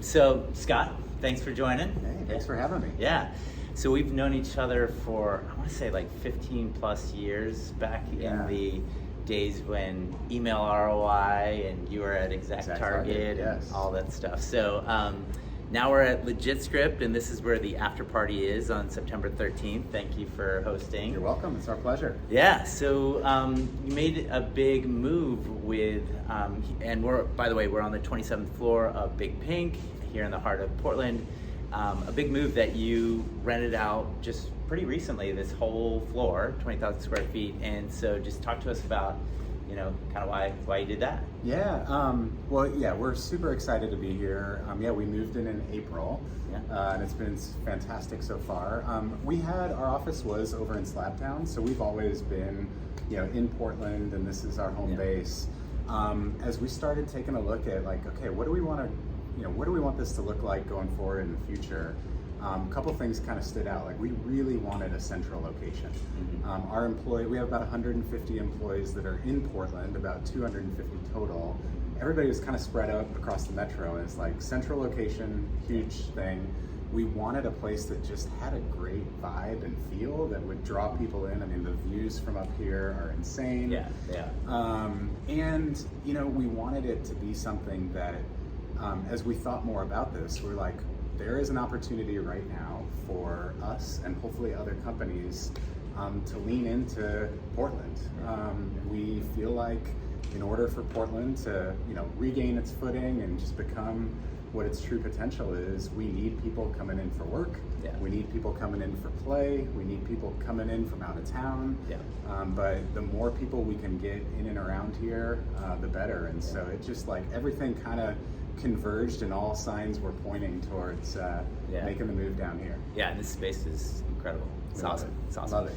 So, Scott, thanks for joining. Hey, thanks for having me. Yeah. So we've known each other for, I want to say like 15 plus years back in the days when email ROI and you were at Exact Target and all that stuff. So now we're at LegitScript, and this is where the after party is on September 13th. Thank you for hosting. You're welcome. It's our pleasure. Yeah. So you made a big move with, and by the way, we're on the 27th floor of Big Pink here in the heart of Portland. A big move that you rented out just pretty recently, this whole floor, 20,000 square feet. And so just talk to us about, kind of why you did that. Yeah, we're super excited to be here. We moved in April, and it's been fantastic so far. Our office was over in Slabtown, so we've always been, in Portland, and this is our home base. As we started taking a look at what do we want this to look like going forward in the future? A couple things kind of stood out. We really wanted a central location. We have about 150 employees that are in Portland, about 250 total. Everybody was kind of spread out across the metro, and it's central location, huge thing. We wanted a place that just had a great vibe and feel that would draw people in. I mean, the views from up here are insane. And we wanted it to be something that, as we thought more about this, we're like, there is an opportunity right now for us and hopefully other companies to lean into Portland. We feel like in order for Portland to regain its footing and just become what its true potential is, we need people coming in for work. We need people coming in for play. We need people coming in from out of town. But the more people we can get in and around here, the better. And so it just everything kind of converged, and all signs were pointing towards making the move down here. Yeah, this space is incredible. It's awesome. It's awesome. Love it.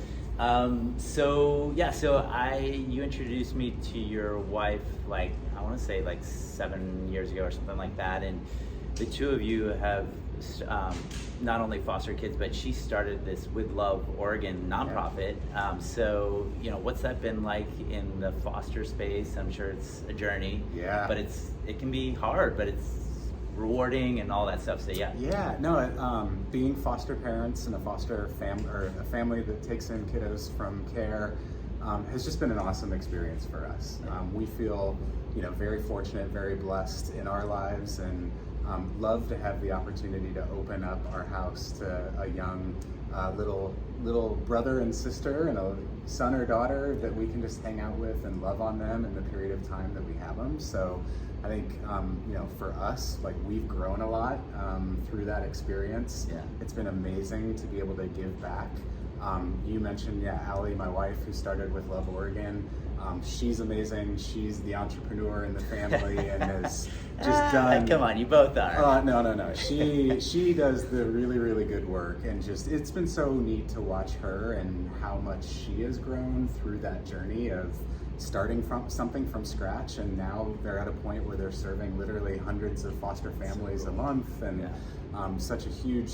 You introduced me to your wife, I want to say 7 years ago or something like that, and the two of you have not only foster kids, but she started this With Love Oregon nonprofit. What's that been like in the foster space? I'm sure it's a journey. But it can be hard, but it's rewarding and all that stuff. So being foster parents and a foster family, or a family that takes in kiddos from care, has just been an awesome experience for us. We feel very fortunate, very blessed in our lives, and love to have the opportunity to open up our house to a young little brother and sister and a son or daughter that we can just hang out with and love on them in the period of time that we have them. So I think for us, we've grown a lot through that experience. It's been amazing to be able to give back. You mentioned Allie, my wife, who started With Love Oregon. She's amazing. She's the entrepreneur in the family and has just done. Come on, you both are. No. She does the really, really good work, and it's been so neat to watch her and how much she has grown through that journey of starting from something from scratch, and now they're at a point where they're serving literally hundreds of foster families a month, and such a huge,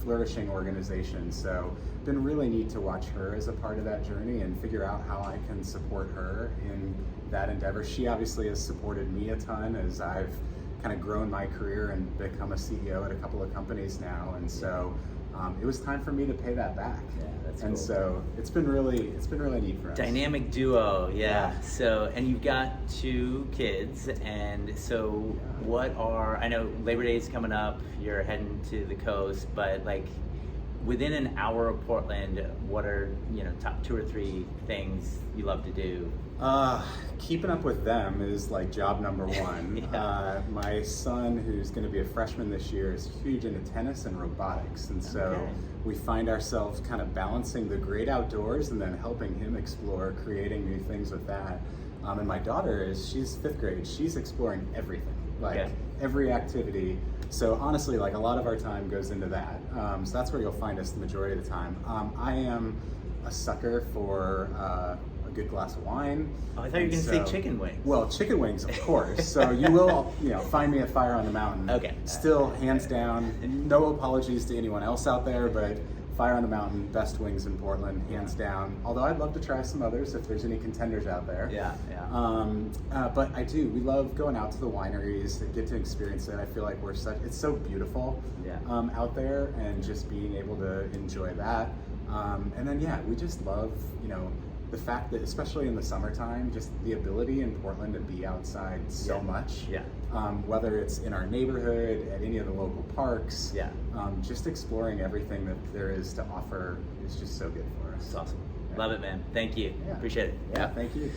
flourishing organization. So been really neat to watch her as a part of that journey and figure out how I can support her in that endeavor. She obviously has supported me a ton as I've kind of grown my career and become a CEO at a couple of companies now, and so it was time for me to pay that back. That's cool. So it's been really neat for us. Dynamic duo, So, and you've got 2 kids, and so I know Labor Day is coming up, you're heading to the coast, but within an hour of Portland, what are top 2 or 3 things you love to do? Keeping up with them is job number 1. My son, who's going to be a freshman this year, is huge into tennis and robotics, and so we find ourselves kind of balancing the great outdoors and then helping him explore creating new things with that. And my daughter she's 5th grade. She's exploring everything, every activity. So honestly, a lot of our time goes into that. So that's where you'll find us the majority of the time. I am a sucker for a good glass of wine. Oh, I thought you were going to say chicken wings. Well, chicken wings, of course. So you will, find me a fire on the mountain. Okay. Still, hands down, no apologies to anyone else out there, but Fire on the Mountain, best wings in Portland, hands down. Although I'd love to try some others if there's any contenders out there. Yeah, yeah. But I do. We love going out to the wineries and get to experience it. I feel like it's so beautiful out there, and just being able to enjoy that. And then we just love, the fact that, especially in the summertime, just the ability in Portland to be outside so much. Yeah. Whether it's in our neighborhood, at any of the local parks. Yeah. Just exploring everything that there is to offer is just so good for us. It's awesome. Love it, man. Thank you. Yeah. Appreciate it. Yeah, thank you.